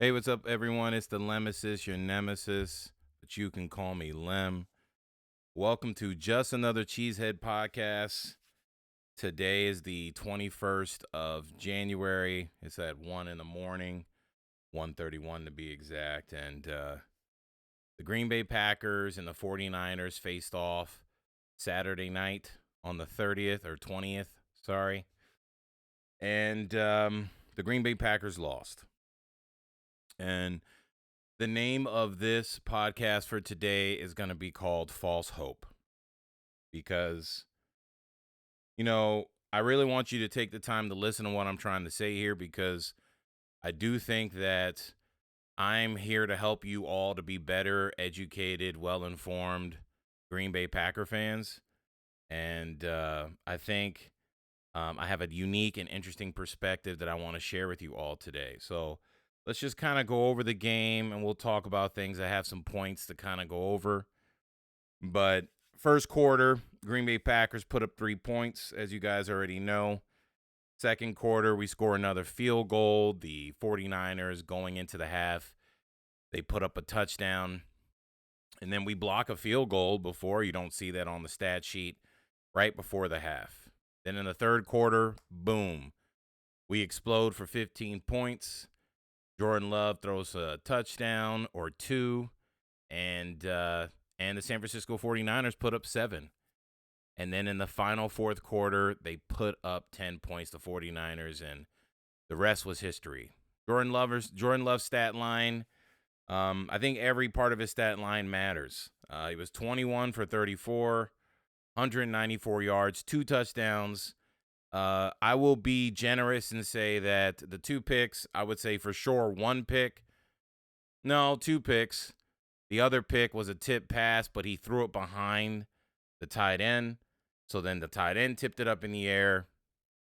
Hey, what's up, everyone? It's the Lemesis, your nemesis, but you can call me Lem. Welcome to Just Another Cheesehead podcast. Today is the 21st of January. It's at 1 in the morning, 1:31 to be exact. And the Green Bay Packers and the 49ers faced off Saturday night on the 30th or 20th, sorry. And the Green Bay Packers lost. And the name of this podcast for today is going to be called False Hope because, I really want you to take the time to listen to what I'm trying to say here because I do think that I'm here to help you all to be better, educated, well-informed Green Bay Packer fans. And I think I have a unique and interesting perspective that I want to share with you all today. So let's just kind of go over the game and we'll talk about things. I have some points to kind of go over. But first quarter, Green Bay Packers put up 3 points, as you guys already know. Second quarter, we score another field goal. The 49ers going into the half, they put up a touchdown. And then we block a field goal before. You don't see that on the stat sheet right before the half. Then in the third quarter, boom, we explode for 15 points. Jordan Love throws a touchdown or two, and the San Francisco 49ers put up 7. And then in the final fourth quarter, they put up 10 points, the 49ers, and the rest was history. Jordan Love's stat line, I think every part of his stat line matters. He was 21 for 34, 194 yards, 2 touchdowns. I will be generous and say that the 2 picks, I would say for sure 1 pick. No, 2 picks. The other pick was a tip pass, but he threw it behind the tight end. So then the tight end tipped it up in the air,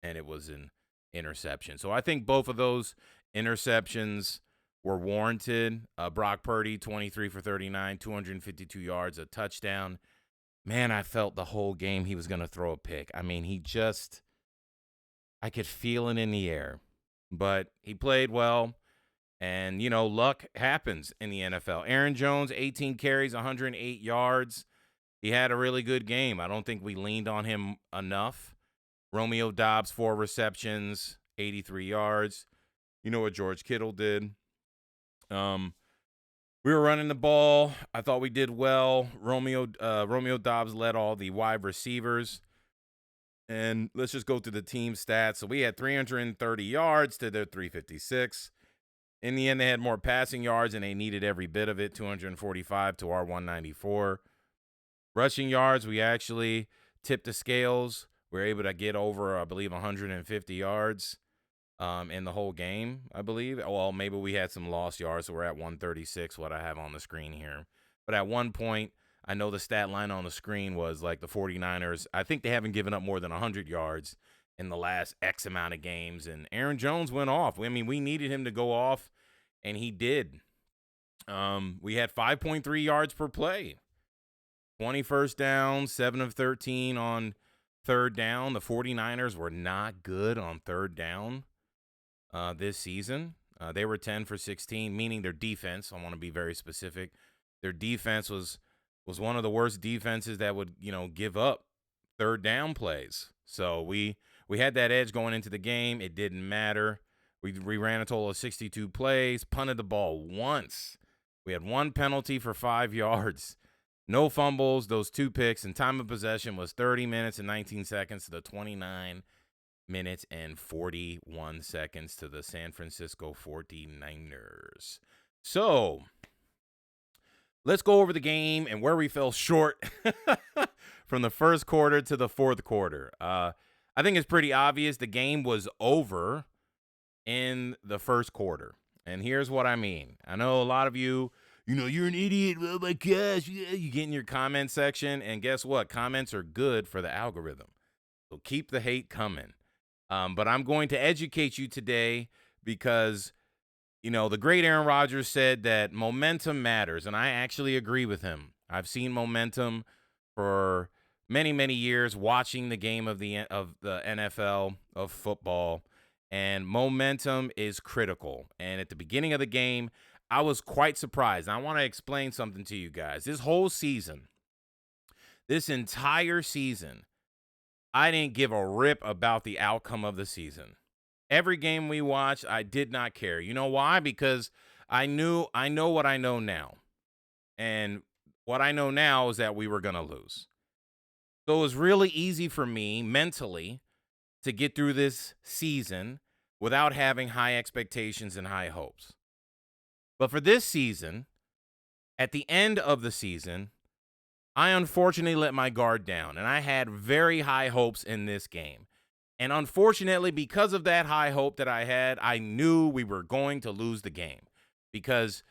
and it was an interception. So I think both of those interceptions were warranted. Brock Purdy, 23 for 39, 252 yards, a touchdown. Man, I felt the whole game he was going to throw a pick. I mean, I could feel it in the air. But he played well. And, luck happens in the NFL. Aaron Jones, 18 carries, 108 yards. He had a really good game. I don't think we leaned on him enough. Romeo Doubs, 4 receptions, 83 yards. You know what George Kittle did. We were running the ball. I thought we did well. Romeo Doubs led all the wide receivers. And let's just go through the team stats. So we had 330 yards to their 356. In the end, they had more passing yards, and they needed every bit of it, 245 to our 194. Rushing yards, we actually tipped the scales. We were able to get over, I believe, 150 yards in the whole game, I believe. Well, maybe we had some lost yards, so we're at 136, what I have on the screen here. But at one point, I know the stat line on the screen was like the 49ers. I think they haven't given up more than 100 yards in the last X amount of games. And Aaron Jones went off. I mean, we needed him to go off, and he did. We had 5.3 yards per play. 20 first down, 7 of 13 on third down. The 49ers were not good on third down this season. They were 10 for 16, meaning their defense. I want to be very specific. Their defense was one of the worst defenses that would, give up third down plays. So we had that edge going into the game. It didn't matter. We ran a total of 62 plays, punted the ball once. We had 1 penalty for 5 yards. No fumbles, those 2 picks, and time of possession was 30 minutes and 19 seconds to the 29 minutes and 41 seconds to the San Francisco 49ers. So let's go over the game and where we fell short from the first quarter to the fourth quarter. I think it's pretty obvious the game was over in the first quarter. And here's what I mean. I know a lot of you, you're an idiot. Oh my gosh. You get in your comment section, and guess what? Comments are good for the algorithm. So keep the hate coming. But I'm going to educate you today because, the great Aaron Rodgers said that momentum matters, and I actually agree with him. I've seen momentum for many, many years watching the game of the NFL, of football, and momentum is critical. And at the beginning of the game, I was quite surprised. I want to explain something to you guys. This entire season, I didn't give a rip about the outcome of the season. Every game we watched, I did not care. You know why? Because I know what I know now. And what I know now is that we were going to lose. So it was really easy for me mentally to get through this season without having high expectations and high hopes. But for this season, at the end of the season, I unfortunately let my guard down, and I had very high hopes in this game. And unfortunately, because of that high hope that I had, I knew we were going to lose the game, because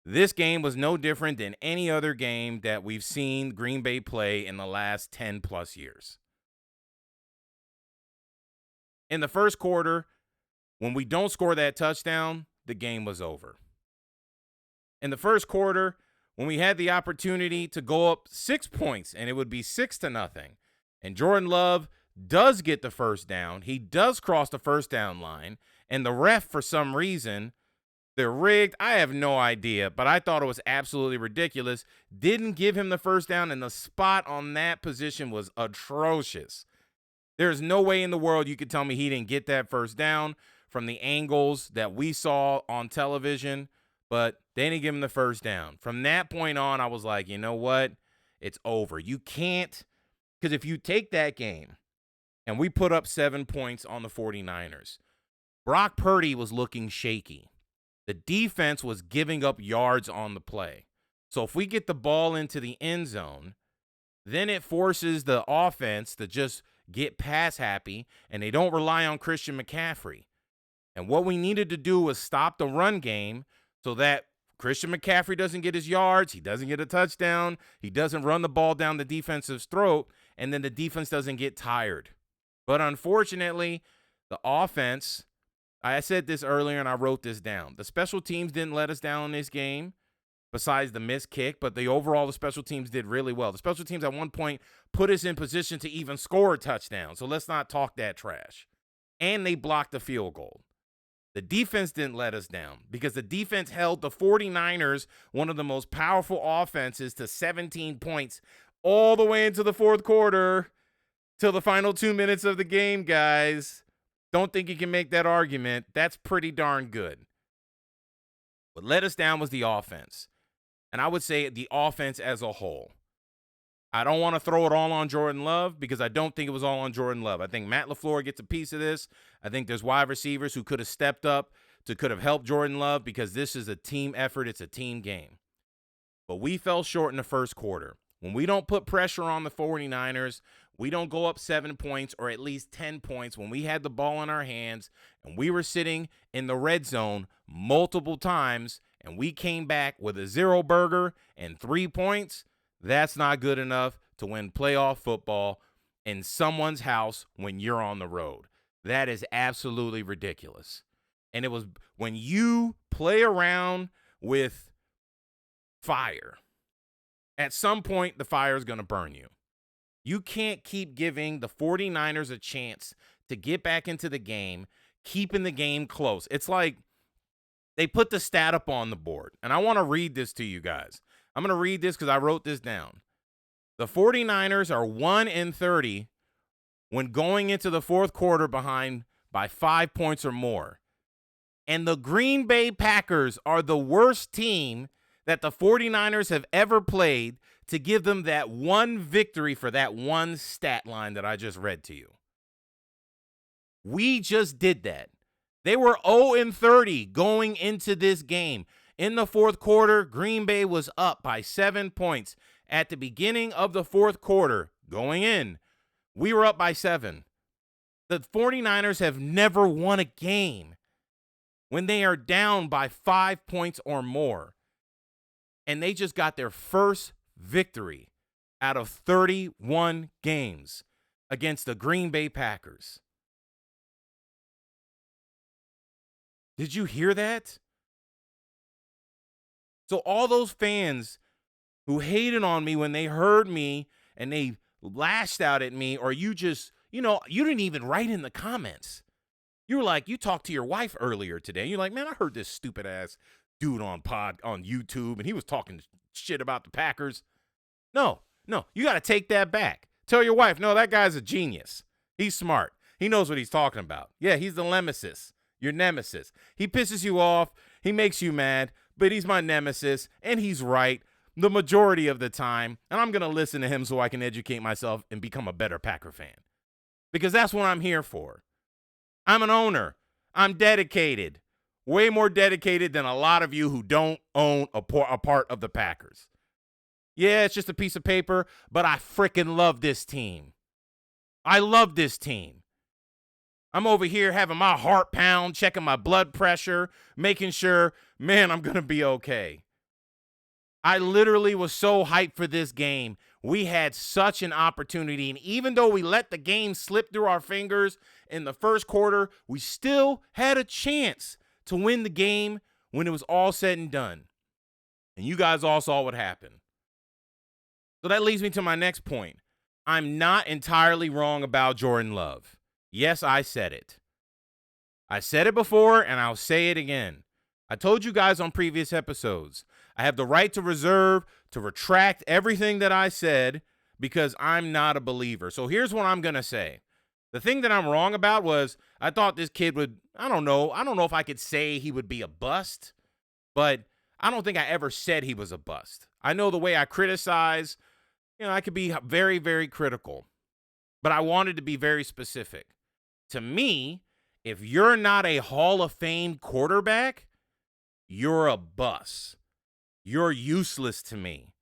this game was no different than any other game that we've seen Green Bay play in the last 10 plus years. In the first quarter, when we don't score that touchdown, the game was over. In the first quarter, when we had the opportunity to go up 6 points and it would be 6-0, and Jordan Love does get the first down, he does cross the first down line, and the ref, for some reason, they're rigged. I have no idea, but I thought it was absolutely ridiculous. Didn't give him the first down, and the spot on that position was atrocious. There's no way in the world you could tell me he didn't get that first down from the angles that we saw on television, but they didn't give him the first down. From that point on, I was like, you know what? It's over. You can't, because if you take that game and we put up 7 points on the 49ers, Brock Purdy was looking shaky. The defense was giving up yards on the play. So if we get the ball into the end zone, then it forces the offense to just get pass happy, and they don't rely on Christian McCaffrey. And what we needed to do was stop the run game so that Christian McCaffrey doesn't get his yards, he doesn't get a touchdown, he doesn't run the ball down the defensive's throat, and then the defense doesn't get tired. But unfortunately, the offense, I said this earlier and I wrote this down. The special teams didn't let us down in this game, besides the missed kick, but the special teams did really well. The special teams at one point put us in position to even score a touchdown, so let's not talk that trash. And they blocked the field goal. The defense didn't let us down because the defense held the 49ers, one of the most powerful offenses, to 17 points all the way into the fourth quarter till the final 2 minutes of the game, guys. Don't think you can make that argument. That's pretty darn good. What let us down was the offense. And I would say the offense as a whole. I don't want to throw it all on Jordan Love because I don't think it was all on Jordan Love. I think Matt LaFleur gets a piece of this. I think there's wide receivers who could have stepped up could have helped Jordan Love because this is a team effort. It's a team game. But we fell short in the first quarter. When we don't put pressure on the 49ers, we don't go up 7 points or at least 10 points when we had the ball in our hands and we were sitting in the red zone multiple times and we came back with a 0 burger and 3 points. That's not good enough to win playoff football in someone's house when you're on the road. That is absolutely ridiculous. And it was when you play around with fire, at some point the fire is going to burn you. You can't keep giving the 49ers a chance to get back into the game, keeping the game close. It's like they put the stat up on the board, and I want to read this to you guys. I'm going to read this because I wrote this down. The 49ers are 1-30 when going into the fourth quarter behind by 5 points or more. And the Green Bay Packers are the worst team that the 49ers have ever played to give them that one victory for that one stat line that I just read to you. We just did that. They were 0-30 going into this game. In the fourth quarter, Green Bay was up by 7 points. At the beginning of the fourth quarter, going in, we were up by 7. The 49ers have never won a game when they are down by 5 points or more. And they just got their first victory out of 31 games against the Green Bay Packers. Did you hear that? So all those fans who hated on me when they heard me and they lashed out at me, or you just, you didn't even write in the comments. You were like, you talked to your wife earlier today. And you're like, man, I heard this stupid ass dude on YouTube, and he was talking shit about the Packers. No, you got to take that back. Tell your wife, no, that guy's a genius. He's smart. He knows what he's talking about. Yeah, he's the nemesis, your nemesis. He pisses you off. He makes you mad, but he's my nemesis, and he's right the majority of the time, and I'm going to listen to him so I can educate myself and become a better Packer fan, because that's what I'm here for. I'm an owner. I'm dedicated, way more dedicated than a lot of you who don't own a part of the Packers. Yeah, it's just a piece of paper, but I freaking love this team. I love this team. I'm over here having my heart pound, checking my blood pressure, making sure, man, I'm going to be okay. I literally was so hyped for this game. We had such an opportunity, and even though we let the game slip through our fingers in the first quarter, we still had a chance to win the game when it was all said and done. And you guys all saw what happened. So that leads me to my next point. I'm not entirely wrong about Jordan Love. Yes, I said it. I said it before, and I'll say it again. I told you guys on previous episodes, I have the right to retract everything that I said because I'm not a believer. So here's what I'm going to say. The thing that I'm wrong about was I thought this kid would, I don't know if I could say he would be a bust, but I don't think I ever said he was a bust. I know the way I criticize, I could be very, very critical, but I wanted to be very specific. To me, if you're not a Hall of Fame quarterback, you're a bust. You're useless to me.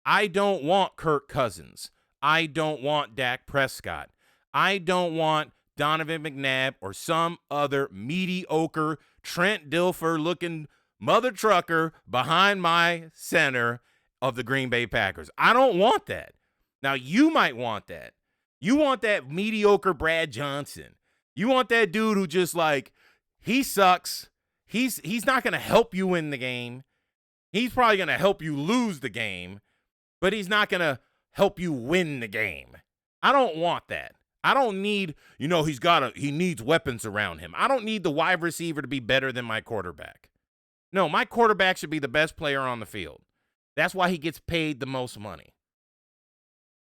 I don't want Kirk Cousins. I don't want Dak Prescott. I don't want Donovan McNabb or some other mediocre Trent Dilfer-looking mother trucker behind my center of the Green Bay Packers. I don't want that. Now, you might want that. You want that mediocre Brad Johnson. You want that dude who just he sucks. He's not going to help you win the game. He's probably going to help you lose the game, but he's not going to help you win the game. I don't want that. I don't need, he needs weapons around him. I don't need the wide receiver to be better than my quarterback. No, my quarterback should be the best player on the field. That's why he gets paid the most money.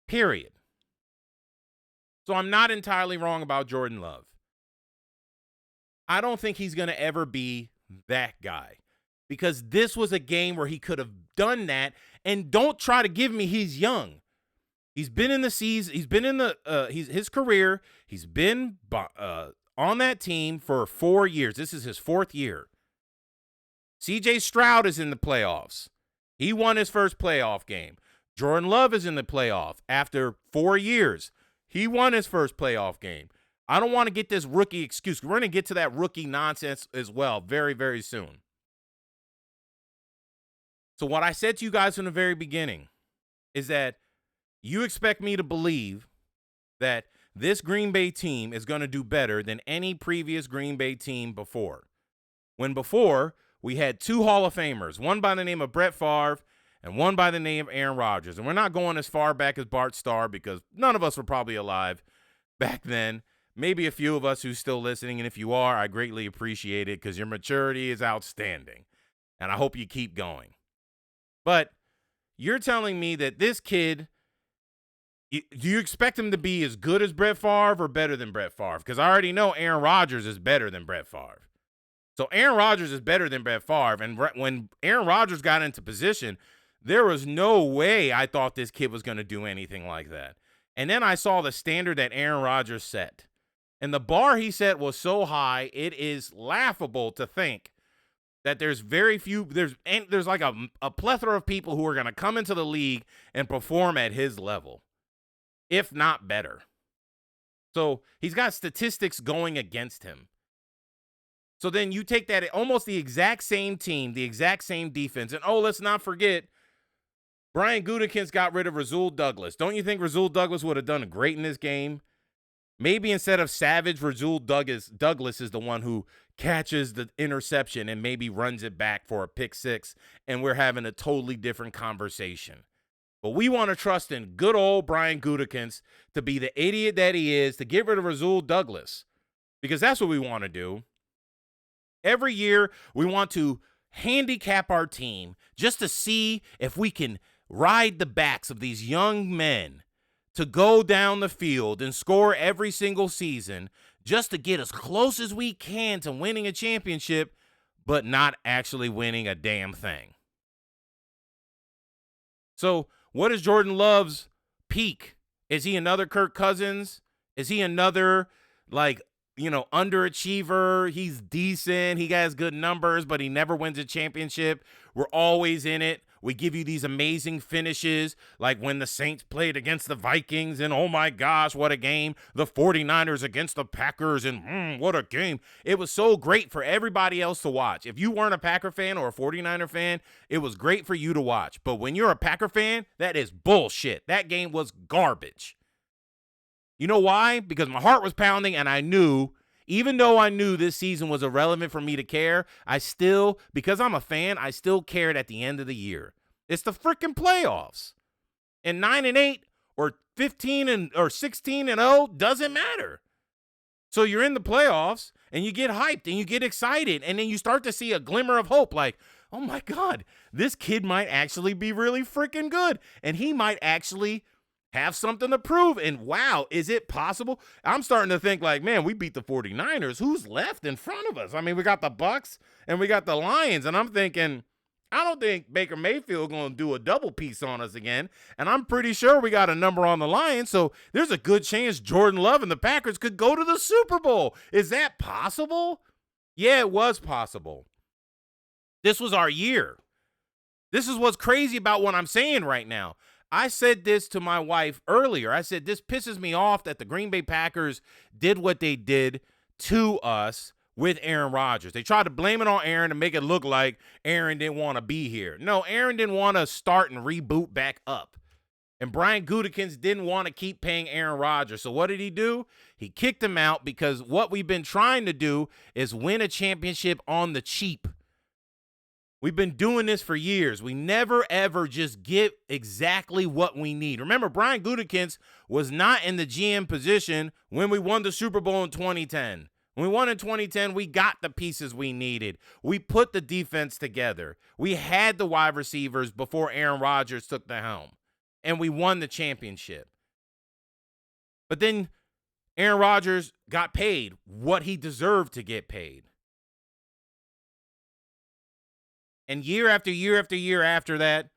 Period. So I'm not entirely wrong about Jordan Love. I don't think he's going to ever be that guy because this was a game where he could have done that. And don't try to give me he's young. He's been in the season. He's been in his career. He's been on that team for 4 years. This is his 4th year. C.J. Stroud is in the playoffs. He won his first playoff game. Jordan Love is in the playoff after 4 years. He won his first playoff game. I don't want to get this rookie excuse. We're going to get to that rookie nonsense as well very, very soon. So what I said to you guys from the very beginning is that you expect me to believe that this Green Bay team is going to do better than any previous Green Bay team before. When before, we had 2 Hall of Famers, one by the name of Brett Favre and one by the name of Aaron Rodgers. And we're not going as far back as Bart Starr because none of us were probably alive back then. Maybe a few of us who's still listening, and if you are, I greatly appreciate it because your maturity is outstanding, and I hope you keep going. But you're telling me that this kid, do you expect him to be as good as Brett Favre or better than Brett Favre? Because I already know Aaron Rodgers is better than Brett Favre. So Aaron Rodgers is better than Brett Favre, and when Aaron Rodgers got into position, there was no way I thought this kid was going to do anything like that. And then I saw the standard that Aaron Rodgers set. And the bar he set was so high, it is laughable to think that there's like a plethora of people who are going to come into the league and perform at his level, if not better. So he's got statistics going against him. So then you take that almost the exact same team, the exact same defense, and let's not forget, Brian Gutekunst got rid of Rasul Douglas. Don't you think Rasul Douglas would have done great in this game? Maybe instead of Savage, Rasul Douglas is the one who catches the interception and maybe runs it back for a pick 6, and we're having a totally different conversation. But we want to trust in good old Brian Gutekunst to be the idiot that he is, to get rid of Rasul Douglas. because that's what we want to do. Every year, we want to handicap our team just to see if we can ride the backs of these young men to go down the field and score every single season just to get as close as we can to winning a championship, but not actually winning a damn thing. So what is Jordan Love's peak? Is he another Kirk Cousins? Is he another, underachiever? He's decent. He has good numbers, but he never wins a championship. We're always in it. We give you these amazing finishes, like when the Saints played against the Vikings, and oh my gosh, what a game. The 49ers against the Packers, and what a game. It was so great for everybody else to watch. If you weren't a Packer fan or a 49er fan, it was great for you to watch. But when you're a Packer fan, that is bullshit. That game was garbage. You know why? Because my heart was pounding, and I knew, even though I knew this season was irrelevant for me to care, because I'm a fan, I still cared at the end of the year. It's the freaking playoffs. And 9-8 or 15 or 16-0 doesn't matter. So you're in the playoffs, and you get hyped, and you get excited, and then you start to see a glimmer of hope, like, oh my God, this kid might actually be really freaking good, and he might actually have something to prove. And wow, is it possible? I'm starting to think like, man, we beat the 49ers. Who's left in front of us? I mean, we got the Bucks and we got the Lions. And I'm thinking, I don't think Baker Mayfield going to do a double piece on us again. And I'm pretty sure we got a number on the Lions. So there's a good chance Jordan Love and the Packers could go to the Super Bowl. Is that possible? Yeah, it was possible. This was our year. This is what's crazy about what I'm saying right now. I said this to my wife earlier. I said, this pisses me off that the Green Bay Packers did what they did to us with Aaron Rodgers. They tried to blame it on Aaron to make it look like Aaron didn't want to be here. No, Aaron didn't want to start and reboot back up. And Brian Gutekunst didn't want to keep paying Aaron Rodgers. So what did he do? He kicked him out because what we've been trying to do is win a championship on the cheap. We've been doing this for years. We never, ever just get exactly what we need. Remember, Brian Gutekunst was not in the GM position when we won the Super Bowl in 2010. When we won in 2010, we got the pieces we needed. We put the defense together. We had the wide receivers before Aaron Rodgers took the helm, and we won the championship. But then Aaron Rodgers got paid what he deserved to get paid. And year after year after year after that,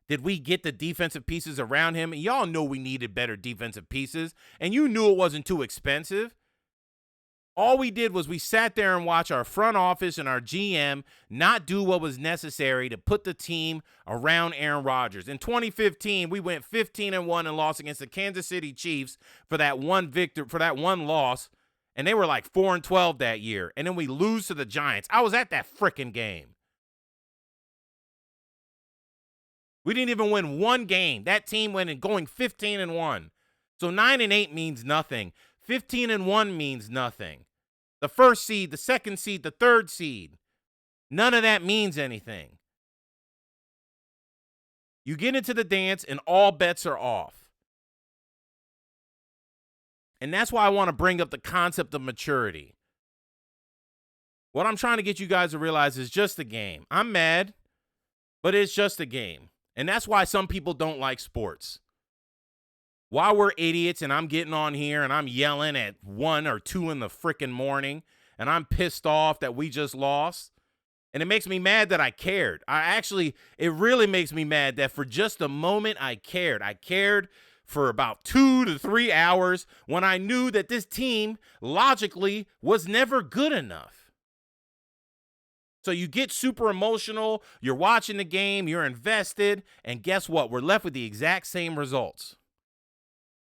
did we get the defensive pieces around him? And y'all know we needed better defensive pieces, and you knew it wasn't too expensive. All we did was we sat there and watched our front office and our GM not do what was necessary to put the team around Aaron Rodgers. In 2015, we went 15-1 and lost against the Kansas City Chiefs for that one loss, and they were like 4-12 that year. And then we lose to the Giants. I was at that freaking game. We didn't even win one game. That team went and going 15-1. So 9-8 means nothing. 15-1 means nothing. The first seed, the second seed, the third seed. None of that means anything. You get into the dance and all bets are off. And that's why I want to bring up the concept of maturity. What I'm trying to get you guys to realize is just a game. I'm mad, but it's just a game. And that's why some people don't like sports. While we're idiots and I'm getting on here and I'm yelling at 1 or 2 in the freaking morning and I'm pissed off that we just lost, and it makes me mad that I cared. It really makes me mad that for just a moment I cared. I cared for about 2 to 3 hours when I knew that this team logically was never good enough. So you get super emotional, you're watching the game, you're invested, and guess what? We're left with the exact same results.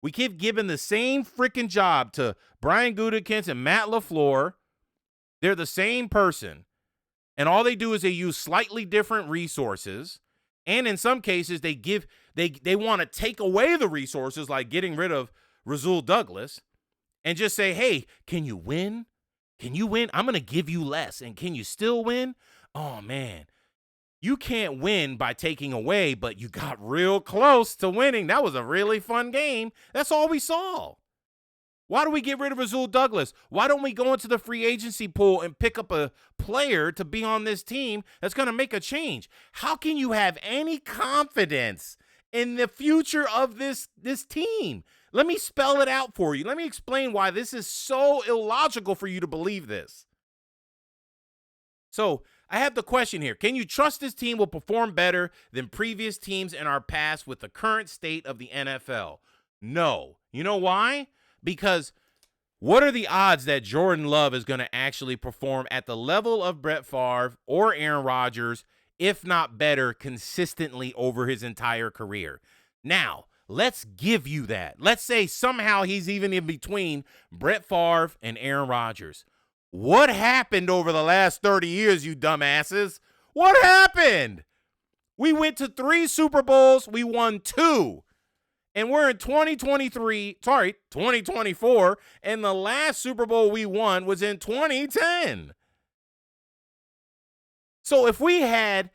We keep giving the same freaking job to Brian Gutekunst and Matt LaFleur. They're the same person. And all they do is they use slightly different resources. And in some cases, they want to take away the resources, like getting rid of Rasul Douglas, and just say, hey, can you win? Can you win? I'm going to give you less. And can you still win? Oh, man. You can't win by taking away, but you got real close to winning. That was a really fun game. That's all we saw. Why do we get rid of Rasul Douglas? Why don't we go into the free agency pool and pick up a player to be on this team that's going to make a change? How can you have any confidence in the future of this team? Let me spell it out for you. Let me explain why this is so illogical for you to believe this. So I have the question here. Can you trust this team will perform better than previous teams in our past with the current state of the NFL? No. You know why? Because what are the odds that Jordan Love is going to actually perform at the level of Brett Favre or Aaron Rodgers, if not better, consistently over his entire career? Now, let's give you that. Let's say somehow he's even in between Brett Favre and Aaron Rodgers. What happened over the last 30 years, you dumbasses? What happened? We went to 3 Super Bowls. We won 2. And we're in 2024, and the last Super Bowl we won was in 2010. So if we had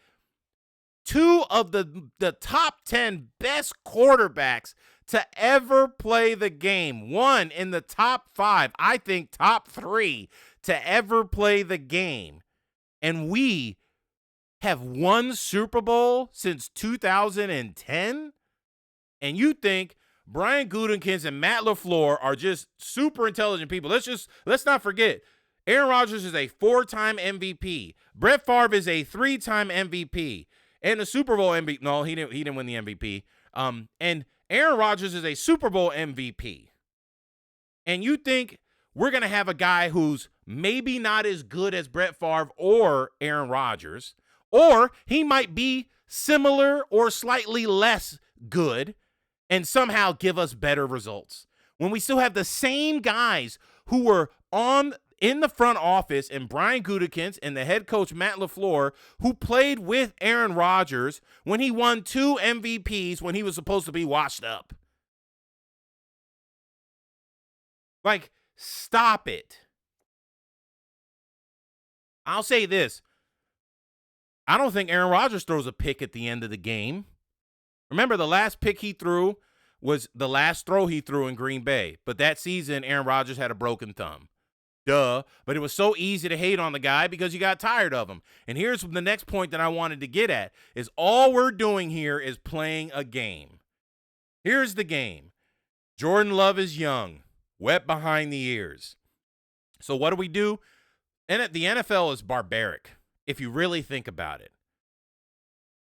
2 of the top 10 best quarterbacks to ever play the game, one in the top 5, I think top 3 to ever play the game, and we have won Super Bowl since 2010, and you think Brian Gutekunst and Matt LaFleur are just super intelligent people. Let's not forget, Aaron Rodgers is a 4-time MVP. Brett Favre is a 3-time MVP and a Super Bowl MVP. No, he didn't win the MVP. And Aaron Rodgers is a Super Bowl MVP. And you think we're going to have a guy who's maybe not as good as Brett Favre or Aaron Rodgers, or he might be similar or slightly less good and somehow give us better results, when we still have the same guys who were in the front office and Brian Gutekunst and the head coach Matt LaFleur, who played with Aaron Rodgers when he won 2 MVPs when he was supposed to be washed up. Like, stop it. I'll say this. I don't think Aaron Rodgers throws a pick at the end of the game. Remember, the last pick he threw was the last throw he threw in Green Bay. But that season, Aaron Rodgers had a broken thumb. Duh. But it was so easy to hate on the guy because you got tired of him. And here's the next point that I wanted to get at, is all we're doing here is playing a game. Here's the game. Jordan Love is young, wet behind the ears. So what do? And the NFL is barbaric, if you really think about it.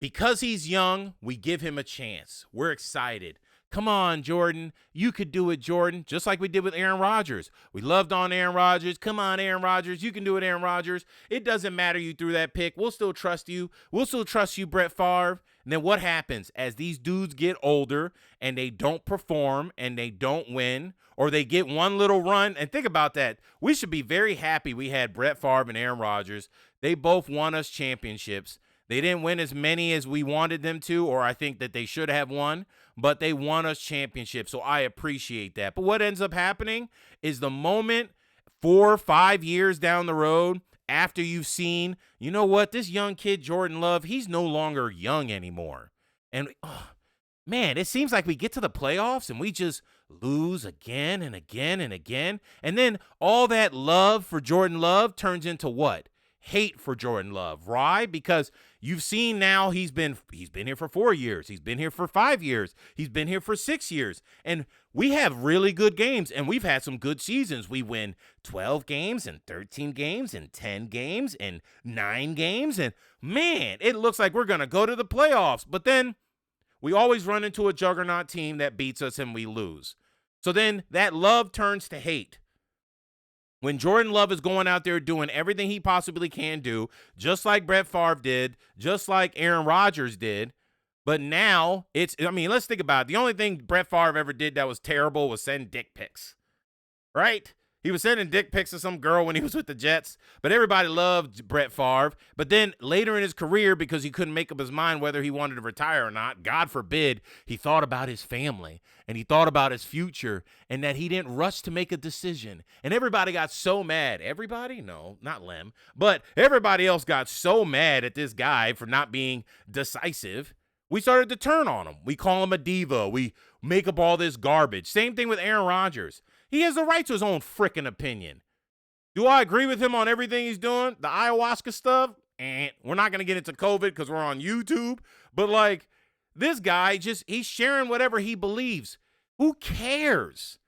Because he's young, we give him a chance. We're excited. Come on, Jordan. You could do it, Jordan. Just like we did with Aaron Rodgers. We loved on Aaron Rodgers. Come on, Aaron Rodgers. You can do it, Aaron Rodgers. It doesn't matter you threw that pick. We'll still trust you. We'll still trust you, Brett Favre. And then what happens? As these dudes get older and they don't perform and they don't win, or they get one little run. And think about that. We should be very happy we had Brett Favre and Aaron Rodgers. They both won us championships. They didn't win as many as we wanted them to, or I think that they should have won, but they won us championships, so I appreciate that. But what ends up happening is the moment 4 or 5 years down the road, after you've seen, you know what, this young kid, Jordan Love, he's no longer young anymore. And, man, it seems like we get to the playoffs and we just lose again and again and again. And then all that love for Jordan Love turns into what? Hate for Jordan Love. Why? Because you've seen now he's been here for 4 years. He's been here for 5 years. He's been here for 6 years. And we have really good games, and we've had some good seasons. We win 12 games and 13 games and 10 games and 9 games. And, man, it looks like we're going to go to the playoffs. But then we always run into a juggernaut team that beats us and we lose. So then that love turns to hate. When Jordan Love is going out there doing everything he possibly can do, just like Brett Favre did, just like Aaron Rodgers did, but now let's think about it. The only thing Brett Favre ever did that was terrible was send dick pics, right? He was sending dick pics to some girl when he was with the Jets, but everybody loved Brett Favre. But then later in his career, because he couldn't make up his mind whether he wanted to retire or not, God forbid, he thought about his family and he thought about his future and that he didn't rush to make a decision. And everybody got so mad. Everybody? No, not Lem. But everybody else got so mad at this guy for not being decisive. We started to turn on him. We call him a diva. We make up all this garbage. Same thing with Aaron Rodgers. He has the right to his own freaking opinion. Do I agree with him on everything he's doing? The ayahuasca stuff? We're not going to get into COVID because we're on YouTube. But, like, this guy he's sharing whatever he believes. Who cares?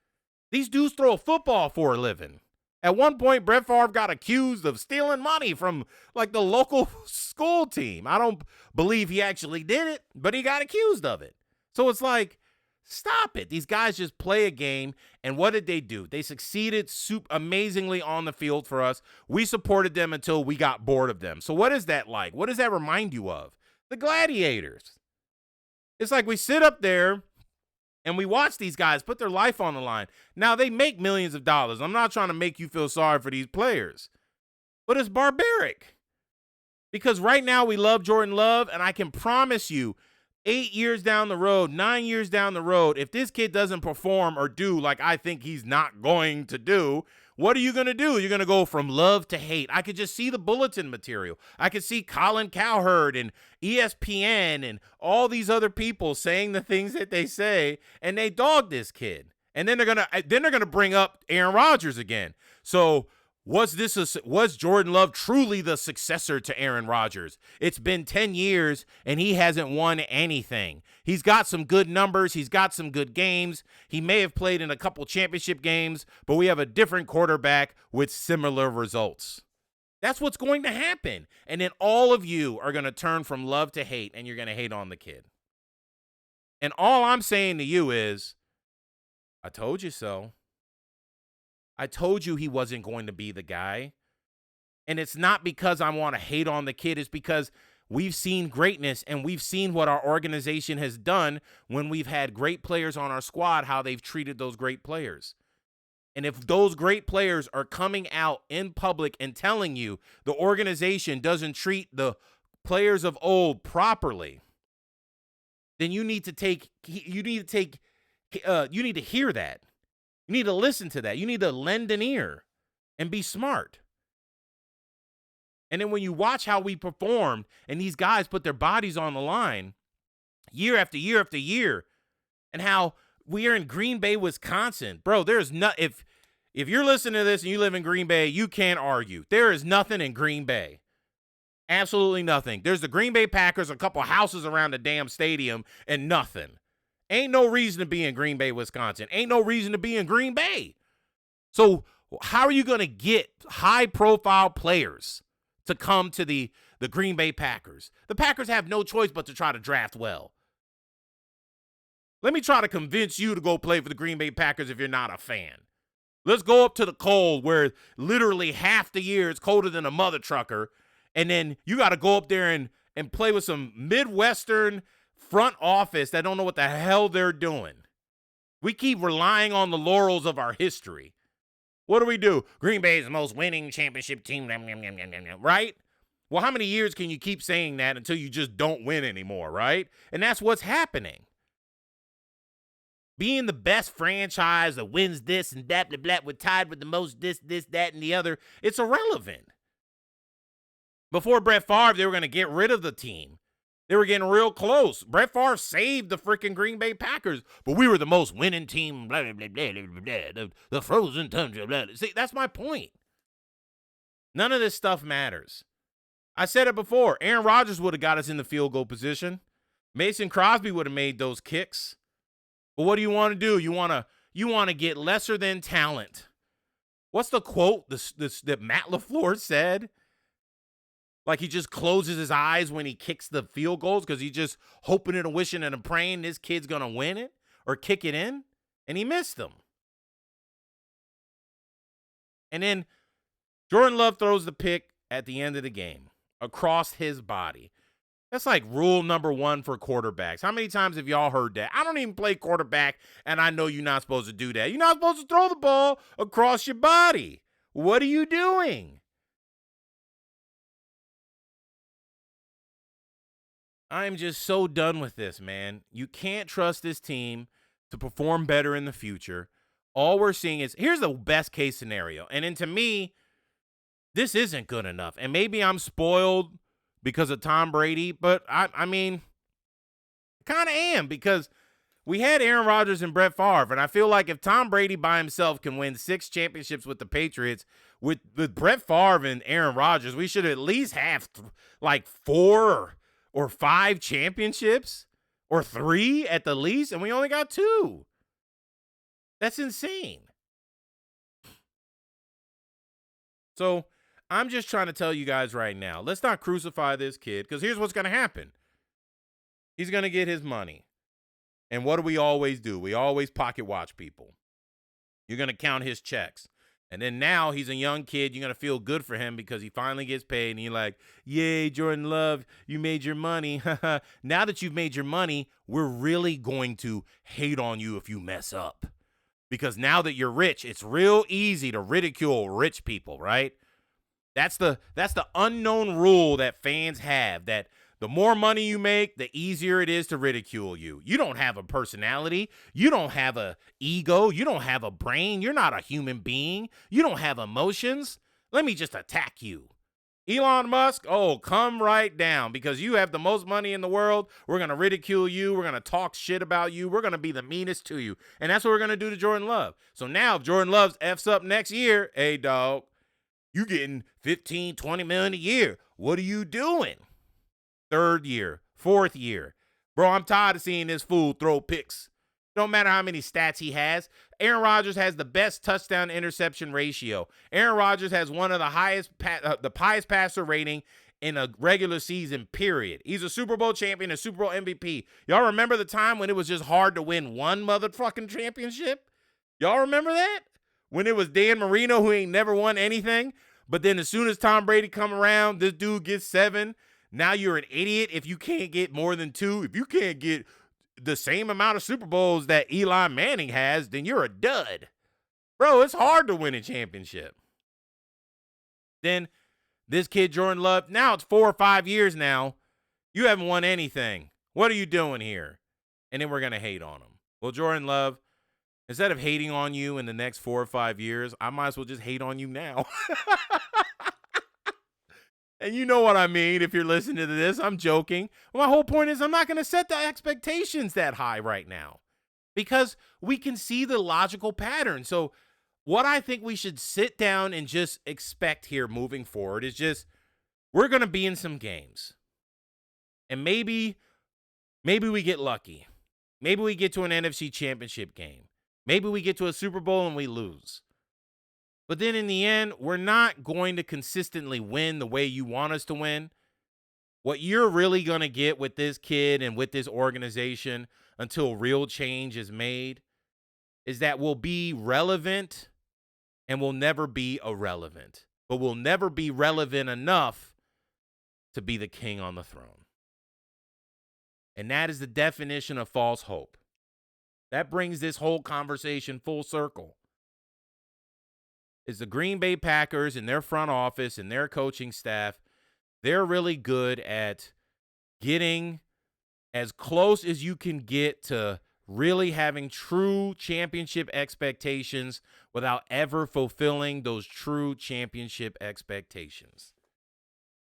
These dudes throw a football for a living. At one point, Brett Favre got accused of stealing money from, like, the local school team. I don't believe he actually did it, but he got accused of it. So it's like, stop it. These guys just play a game, and what did they do? They succeeded amazingly on the field for us. We supported them until we got bored of them. So what is that like? What does that remind you of? The Gladiators. It's like we sit up there, and we watch these guys put their life on the line. Now, they make millions of dollars. I'm not trying to make you feel sorry for these players, but it's barbaric. Because right now we love Jordan Love, and I can promise you, 8 years down the road, 9 years down the road, if this kid doesn't perform or do like I think he's not going to do, what are you going to do? You're going to go from love to hate. I could just see the bulletin material. I could see Colin Cowherd and ESPN and all these other people saying the things that they say, and they dog this kid. And then they're gonna bring up Aaron Rodgers again. So was Jordan Love truly the successor to Aaron Rodgers? It's been 10 years, and he hasn't won anything. He's got some good numbers. He's got some good games. He may have played in a couple championship games, but we have a different quarterback with similar results. That's what's going to happen. And then all of you are going to turn from love to hate, and you're going to hate on the kid. And all I'm saying to you is, I told you so. I told you he wasn't going to be the guy. And it's not because I want to hate on the kid. It's because we've seen greatness, and we've seen what our organization has done when we've had great players on our squad, how they've treated those great players. And if those great players are coming out in public and telling you the organization doesn't treat the players of old properly, then you need to hear that. You need to listen to that. You need to lend an ear and be smart. And then when you watch how we performed and these guys put their bodies on the line year after year after year, and how we are in Green Bay, Wisconsin. Bro, there's no, if you're listening to this and you live in Green Bay, you can't argue. There is nothing in Green Bay. Absolutely nothing. There's the Green Bay Packers, a couple houses around the damn stadium, and nothing. Ain't no reason to be in Green Bay, Wisconsin. Ain't no reason to be in Green Bay. So how are you going to get high-profile players to come to the Green Bay Packers? The Packers have no choice but to try to draft well. Let me try to convince you to go play for the Green Bay Packers if you're not a fan. Let's go up to the cold where literally half the year it's colder than a mother trucker, and then you got to go up there and play with some Midwestern front office that don't know what the hell they're doing. We keep relying on the laurels of our history. What do we do? Green Bay is the most winning championship team, right? Well, how many years can you keep saying that until you just don't win anymore, right? And that's what's happening. Being the best franchise that wins this and that, blah, blah, we're tied with the most this, that, and the other, it's irrelevant. Before Brett Favre, they were going to get rid of the team. They were getting real close. Brett Favre saved the freaking Green Bay Packers, but we were the most winning team, blah, blah, blah, blah, blah, blah, the frozen tundra, blah, blah. See, that's my point. None of this stuff matters. I said it before. Aaron Rodgers would have got us in the field goal position. Mason Crosby would have made those kicks. But what do you want to do? You want to get lesser than talent. What's the quote that Matt LaFleur said? Like he just closes his eyes when he kicks the field goals because he's just hoping and wishing and praying this kid's going to win it or kick it in, and he missed them. And then Jordan Love throws the pick at the end of the game across his body. That's like rule number 1 for quarterbacks. How many times have y'all heard that? I don't even play quarterback, and I know you're not supposed to do that. You're not supposed to throw the ball across your body. What are you doing? I'm just so done with this, man. You can't trust this team to perform better in the future. All we're seeing is, here's the best case scenario. And then to me, this isn't good enough. And maybe I'm spoiled because of Tom Brady, but I mean, kind of am, because we had Aaron Rodgers and Brett Favre, and I feel like if Tom Brady by himself can win 6 championships with the Patriots, with Brett Favre and Aaron Rodgers, we should at least have like 4 or 5 championships, or 3 at the least, and we only got 2. That's insane. So I'm just trying to tell you guys right now, let's not crucify this kid, because here's what's going to happen. He's going to get his money. And what do? We always pocket watch people. You're going to count his checks. And then now he's a young kid. You're going to feel good for him because he finally gets paid. And you're like, yay, Jordan Love, you made your money. Now that you've made your money, we're really going to hate on you if you mess up. Because now that you're rich, it's real easy to ridicule rich people, right? That's the unknown rule that fans have, that the more money you make, the easier it is to ridicule you. You don't have a personality. You don't have an ego. You don't have a brain. You're not a human being. You don't have emotions. Let me just attack you. Elon Musk, oh, come right down, because you have the most money in the world. We're going to ridicule you. We're going to talk shit about you. We're going to be the meanest to you. And that's what we're going to do to Jordan Love. So now if Jordan Love F's up next year, hey, dog, you getting 15, 20 million a year. What are you doing? 3rd year, 4th year. Bro, I'm tired of seeing this fool throw picks. Don't matter how many stats he has. Aaron Rodgers has the best touchdown interception ratio. Aaron Rodgers has one of the highest passer rating in a regular season, period. He's a Super Bowl champion, a Super Bowl MVP. Y'all remember the time when it was just hard to win one motherfucking championship? Y'all remember that? When it was Dan Marino, who ain't never won anything, but then as soon as Tom Brady come around, this dude gets 7. Now you're an idiot if you can't get more than 2. If you can't get the same amount of Super Bowls that Eli Manning has, then you're a dud. Bro, it's hard to win a championship. Then this kid, Jordan Love, now it's 4 or 5 years now. You haven't won anything. What are you doing here? And then we're going to hate on him. Well, Jordan Love, instead of hating on you in the next 4 or 5 years, I might as well just hate on you now. And you know what I mean if you're listening to this. I'm joking. My whole point is I'm not going to set the expectations that high right now, because we can see the logical pattern. So what I think we should sit down and just expect here moving forward is just, we're going to be in some games. And maybe we get lucky. Maybe we get to an NFC championship game. Maybe we get to a Super Bowl and we lose. But then in the end, we're not going to consistently win the way you want us to win. What you're really going to get with this kid and with this organization until real change is made is that we'll be relevant and we'll never be irrelevant. But we'll never be relevant enough to be the king on the throne. And that is the definition of false hope. That brings this whole conversation full circle. Is the Green Bay Packers and their front office and their coaching staff, they're really good at getting as close as you can get to really having true championship expectations without ever fulfilling those true championship expectations.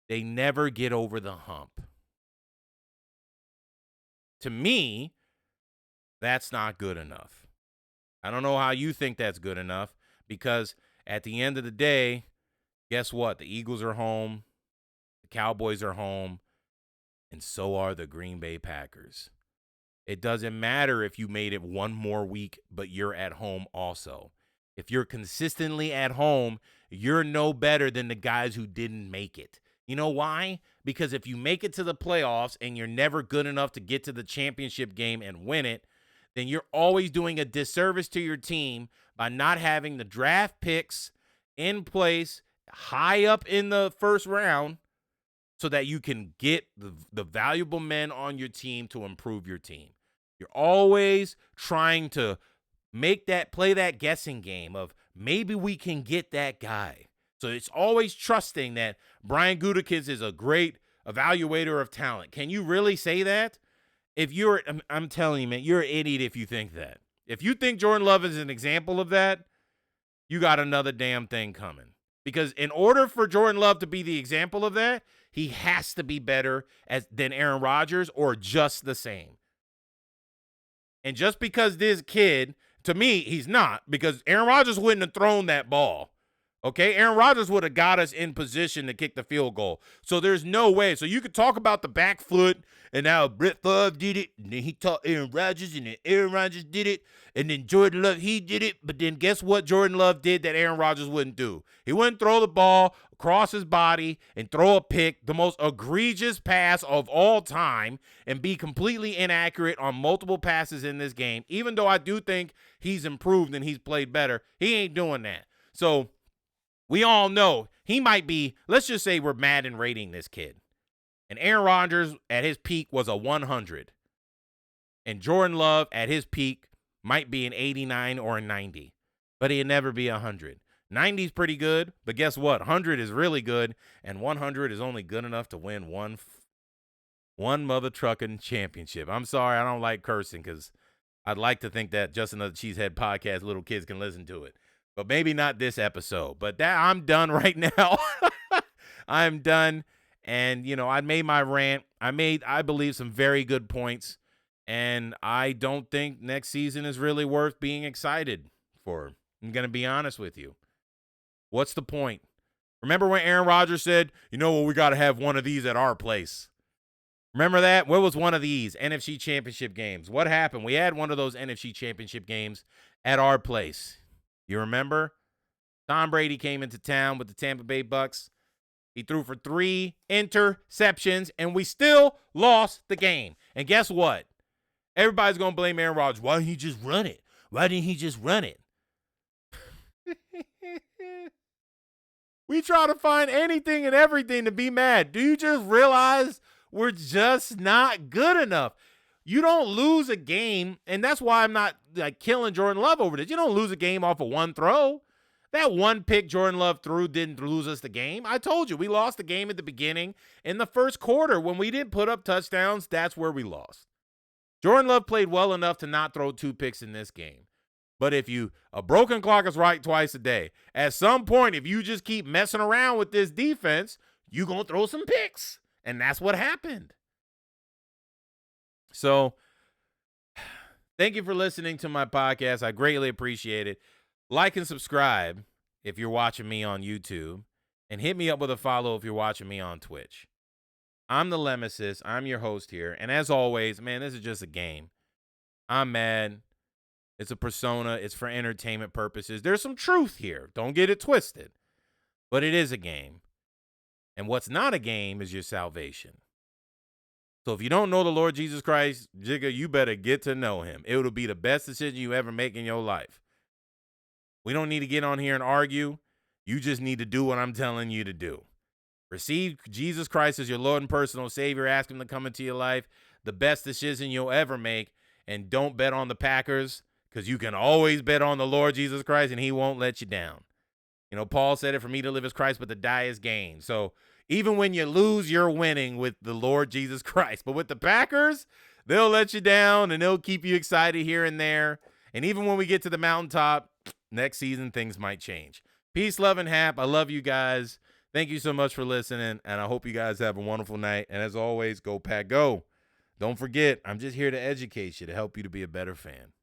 They never get over the hump. To me, that's not good enough. I don't know how you think that's good enough, because at the end of the day, guess what? The Eagles are home, the Cowboys are home, and so are the Green Bay Packers. It doesn't matter if you made it one more week, but you're at home also. If you're consistently at home, you're no better than the guys who didn't make it. You know why? Because if you make it to the playoffs and you're never good enough to get to the championship game and win it, then you're always doing a disservice to your team by not having the draft picks in place high up in the first round so that you can get the valuable men on your team to improve your team. You're always trying to play that guessing game of maybe we can get that guy. So it's always trusting that Brian Gutekunst is a great evaluator of talent. Can you really say that? I'm telling you, man, you're an idiot if you think that. If you think Jordan Love is an example of that, you got another damn thing coming. Because in order for Jordan Love to be the example of that, he has to be better than Aaron Rodgers or just the same. And just because this kid, to me, he's not, because Aaron Rodgers wouldn't have thrown that ball. Okay, Aaron Rodgers would have got us in position to kick the field goal. So there's no way. So you could talk about the back foot and how Brett Favre did it, and then he taught Aaron Rodgers, and then Aaron Rodgers did it, and then Jordan Love, he did it. But then guess what Jordan Love did that Aaron Rodgers wouldn't do? He wouldn't throw the ball across his body and throw a pick, the most egregious pass of all time, and be completely inaccurate on multiple passes in this game. Even though I do think he's improved and he's played better, he ain't doing that. So we all know he might be, let's just say we're Madden rating this kid. And Aaron Rodgers at his peak was a 100. And Jordan Love at his peak might be an 89 or a 90. But he'd never be 100. 90 is pretty good, but guess what? 100 is really good, and 100 is only good enough to win one mother trucking championship. I'm sorry, I don't like cursing because I'd like to think that Just Another Cheesehead podcast, little kids can listen to it. But maybe not this episode. But I'm done right now. I'm done. And, I made my rant. I believe, some very good points. And I don't think next season is really worth being excited for. I'm going to be honest with you. What's the point? Remember when Aaron Rodgers said, we got to have one of these at our place? Remember that? What was one of these? NFC Championship games. What happened? We had one of those NFC Championship games at our place. You remember? Tom Brady came into town with the Tampa Bay Bucks. He threw for 3 interceptions, and we still lost the game. And guess what? Everybody's going to blame Aaron Rodgers. Why didn't he just run it? Why didn't he just run it? We try to find anything and everything to be mad. Do you just realize we're just not good enough? You don't lose a game, and that's why I'm not killing Jordan Love over this. You don't lose a game off of one throw. That one pick Jordan Love threw didn't lose us the game. I told you, we lost the game at the beginning. In the first quarter, when we didn't put up touchdowns, that's where we lost. Jordan Love played well enough to not throw 2 picks in this game. But a broken clock is right twice a day. At some point, if you just keep messing around with this defense, you're going to throw some picks. And that's what happened. So, thank you for listening to my podcast. I greatly appreciate it. Like and subscribe if you're watching me on YouTube. And hit me up with a follow if you're watching me on Twitch. I'm the Lemesis. I'm your host here. And as always, man, this is just a game. I'm mad. It's a persona. It's for entertainment purposes. There's some truth here. Don't get it twisted. But it is a game. And what's not a game is your salvation. So if you don't know the Lord Jesus Christ, Jigga, you better get to know him. It will be the best decision you ever make in your life. We don't need to get on here and argue. You just need to do what I'm telling you to do. Receive Jesus Christ as your Lord and personal Savior. Ask him to come into your life. The best decision you'll ever make. And don't bet on the Packers, because you can always bet on the Lord Jesus Christ, and he won't let you down. Paul said it, for me to live is Christ, but to die is gain. So even when you lose, you're winning with the Lord Jesus Christ. But with the Packers, they'll let you down, and they'll keep you excited here and there. And even when we get to the mountaintop, next season, things might change. Peace, love, and hap. I love you guys. Thank you so much for listening, and I hope you guys have a wonderful night. And as always, go Pack, go. Don't forget, I'm just here to educate you, to help you to be a better fan.